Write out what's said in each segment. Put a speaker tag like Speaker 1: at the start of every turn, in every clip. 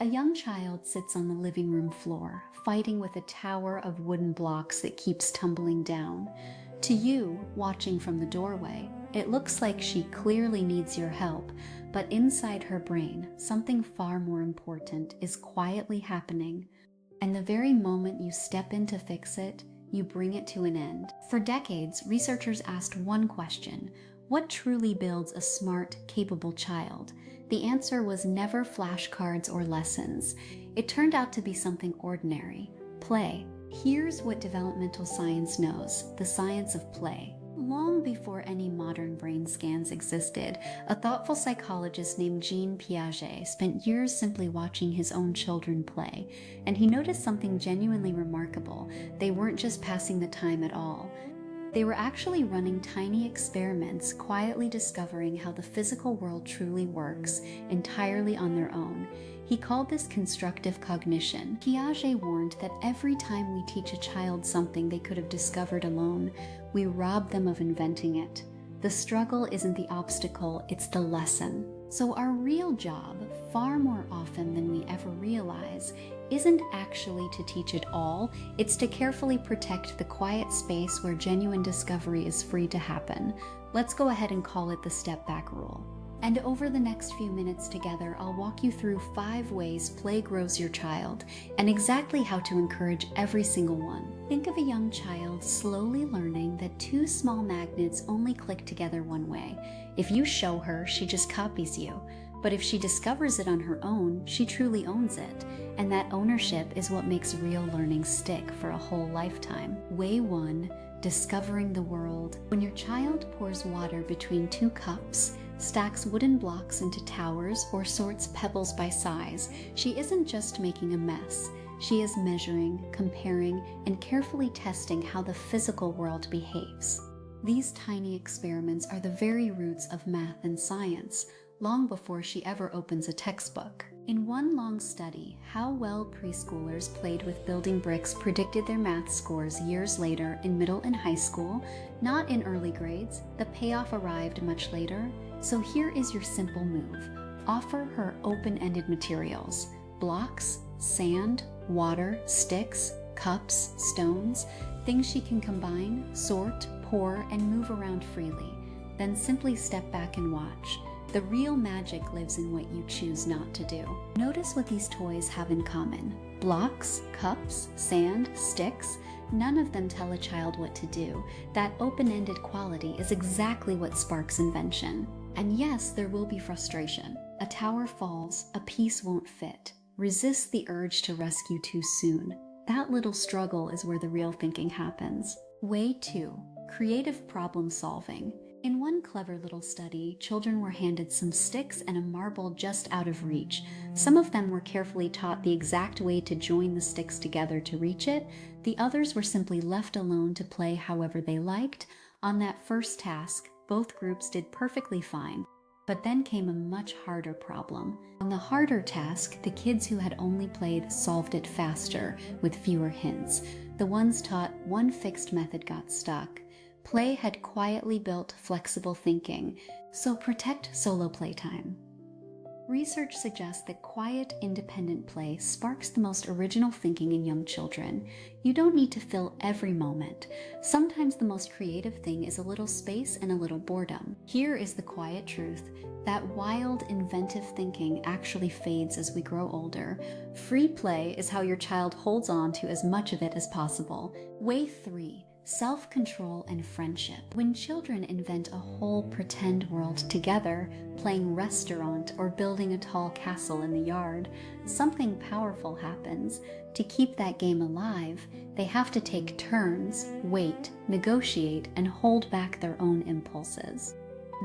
Speaker 1: A young child sits on the living room floor, fighting with a tower of wooden blocks that keeps tumbling down. To you, watching from the doorway, it looks like she clearly needs your help, but inside her brain, something far more important is quietly happening. And the very moment you step in to fix it, you bring it to an end. For decades, researchers asked one question: what truly builds a smart, capable child? The answer was never flashcards or lessons. It turned out to be something ordinary: play. Here's what developmental science knows: the science of play. Long before any modern brain scans existed, a thoughtful psychologist named Jean Piaget spent years simply watching his own children play, and he noticed something genuinely remarkable. They weren't just passing the time at all. They were actually running tiny experiments, quietly discovering how the physical world truly works, entirely on their own. He called this constructive cognition. Piaget warned that every time we teach a child something they could have discovered alone, we rob them of inventing it. The struggle isn't the obstacle, it's the lesson. So our real job, far more often than we ever realize, isn't actually to teach it all, it's to carefully protect the quiet space where genuine discovery is free to happen. Let's go ahead and call it the step back rule. And over the next few minutes together, I'll walk you through 5 ways play grows your child, and exactly how to encourage every single one. Think of a young child slowly learning that 2 small magnets only click together one way. If you show her, she just copies you. But if she discovers it on her own, she truly owns it. And that ownership is what makes real learning stick for a whole lifetime. Way 1, discovering the world. When your child pours water between 2 cups, stacks wooden blocks into towers, or sorts pebbles by size, she isn't just making a mess. She is measuring, comparing, and carefully testing how the physical world behaves. These tiny experiments are the very roots of math and science, long before she ever opens a textbook. In one long study, how well preschoolers played with building bricks predicted their math scores years later in middle and high school, not in early grades. The payoff arrived much later. So here is your simple move. Offer her open-ended materials: blocks, sand, water, sticks, cups, stones, things she can combine, sort, pour, and move around freely. Then simply step back and watch. The real magic lives in what you choose not to do. Notice what these toys have in common. Blocks, cups, sand, sticks. None of them tell a child what to do. That open-ended quality is exactly what sparks invention. And yes, there will be frustration. A tower falls, a piece won't fit. Resist the urge to rescue too soon. That little struggle is where the real thinking happens. Way 2, creative problem solving. In one clever little study, children were handed some sticks and a marble just out of reach. Some of them were carefully taught the exact way to join the sticks together to reach it. The others were simply left alone to play however they liked. On that first task, both groups did perfectly fine. But then came a much harder problem. On the harder task, the kids who had only played solved it faster, with fewer hints. The ones taught one fixed method got stuck. Play had quietly built flexible thinking, so protect solo playtime. Research suggests that quiet, independent play sparks the most original thinking in young children. You don't need to fill every moment. Sometimes the most creative thing is a little space and a little boredom. Here is the quiet truth: that wild, inventive thinking actually fades as we grow older. Free play is how your child holds on to as much of it as possible. Way 3, self-control and friendship. When children invent a whole pretend world together, playing restaurant or building a tall castle in the yard, something powerful happens. To keep that game alive, they have to take turns, wait, negotiate, and hold back their own impulses.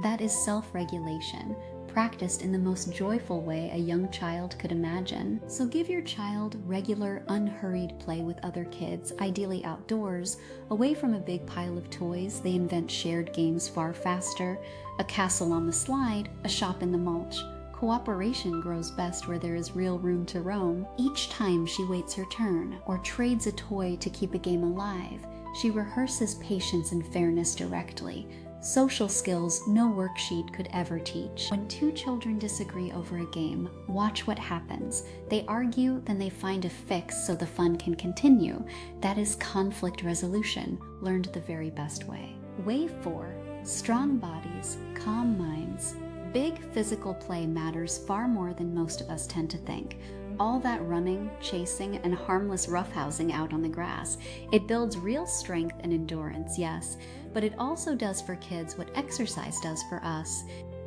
Speaker 1: That is self-regulation, practiced in the most joyful way a young child could imagine. So give your child regular, unhurried play with other kids, ideally outdoors. Away from a big pile of toys, they invent shared games far faster. A castle on the slide, a shop in the mulch. Cooperation grows best where there is real room to roam. Each time she waits her turn, or trades a toy to keep a game alive, she rehearses patience and fairness directly. social skills no worksheet could ever teach. When two children disagree over a game, watch what happens. They argue, then they find a fix so the fun can continue. That is conflict resolution, learned the very best way. Way 4. Strong bodies, calm minds. Big physical play matters far more than most of us tend to think. All that running, chasing, and harmless roughhousing out on the grass, it builds real strength and endurance, yes, but it also does for kids what exercise does for us.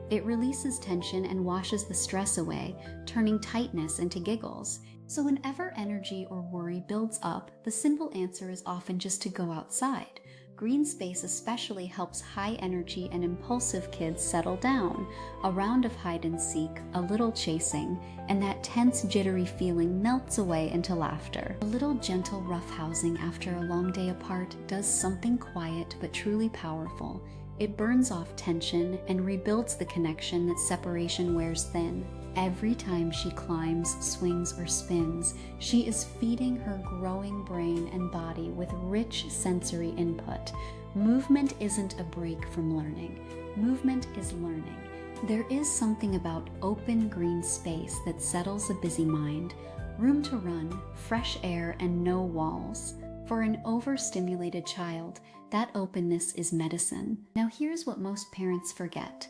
Speaker 1: It releases tension and washes the stress away, turning tightness into giggles. So whenever energy or worry builds up, the simple answer is often just to go outside. Green space especially helps high energy and impulsive kids settle down. A round of hide and seek, a little chasing, and that tense, jittery feeling melts away into laughter. A little gentle roughhousing after a long day apart does something quiet but truly powerful. It burns off tension and rebuilds the connection that separation wears thin. Every time she climbs, swings, or spins, she is feeding her growing brain and body with rich sensory input. Movement isn't a break from learning. Movement is learning. There is something about open green space that settles a busy mind. Room to run, fresh air, and no walls. For an overstimulated child, that openness is medicine. Now here's what most parents forget.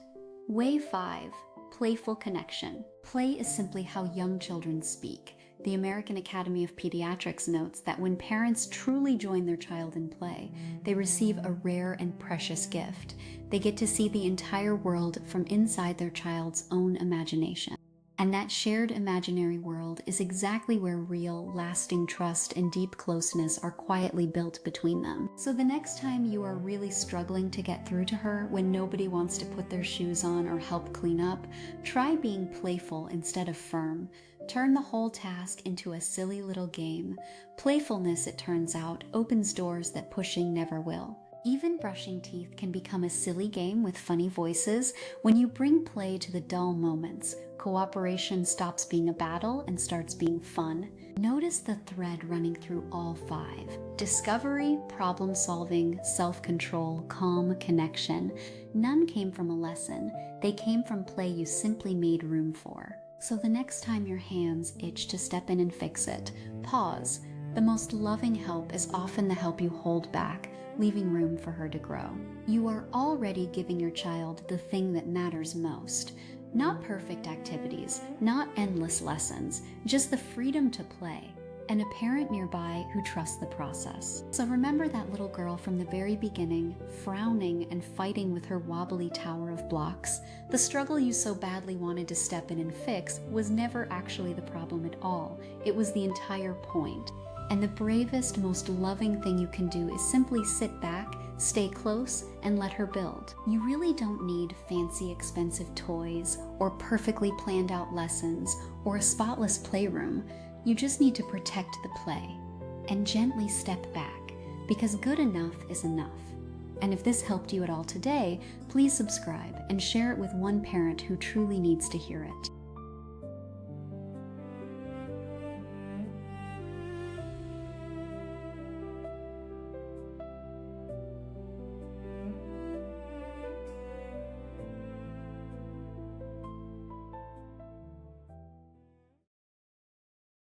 Speaker 1: Way 5. Playful connection. Play is simply how young children speak. The American Academy of Pediatrics notes that when parents truly join their child in play, they receive a rare and precious gift. They get to see the entire world from inside their child's own imagination. And that shared imaginary world is exactly where real, lasting trust and deep closeness are quietly built between them. So the next time you are really struggling to get through to her when nobody wants to put their shoes on or help clean up, try being playful instead of firm. Turn the whole task into a silly little game. Playfulness, it turns out, opens doors that pushing never will. Even brushing teeth can become a silly game with funny voices when you bring play to the dull moments. Cooperation stops being a battle and starts being fun. Notice the thread running through all 5. Discovery, problem solving, self-control, calm, connection. None came from a lesson. They came from play you simply made room for. So the next time your hands itch to step in and fix it, pause. The most loving help is often the help you hold back, leaving room for her to grow. You are already giving your child the thing that matters most. Not perfect activities, not endless lessons, just the freedom to play, and a parent nearby who trusts the process. So remember that little girl from the very beginning, frowning and fighting with her wobbly tower of blocks? The struggle you so badly wanted to step in and fix was never actually the problem at all. It was the entire point. And the bravest, most loving thing you can do is simply sit back, stay close, and let her build. You really don't need fancy, expensive toys, or perfectly planned out lessons, or a spotless playroom. You just need to protect the play and gently step back, because good enough is enough. And if this helped you at all today, please subscribe and share it with one parent who truly needs to hear it.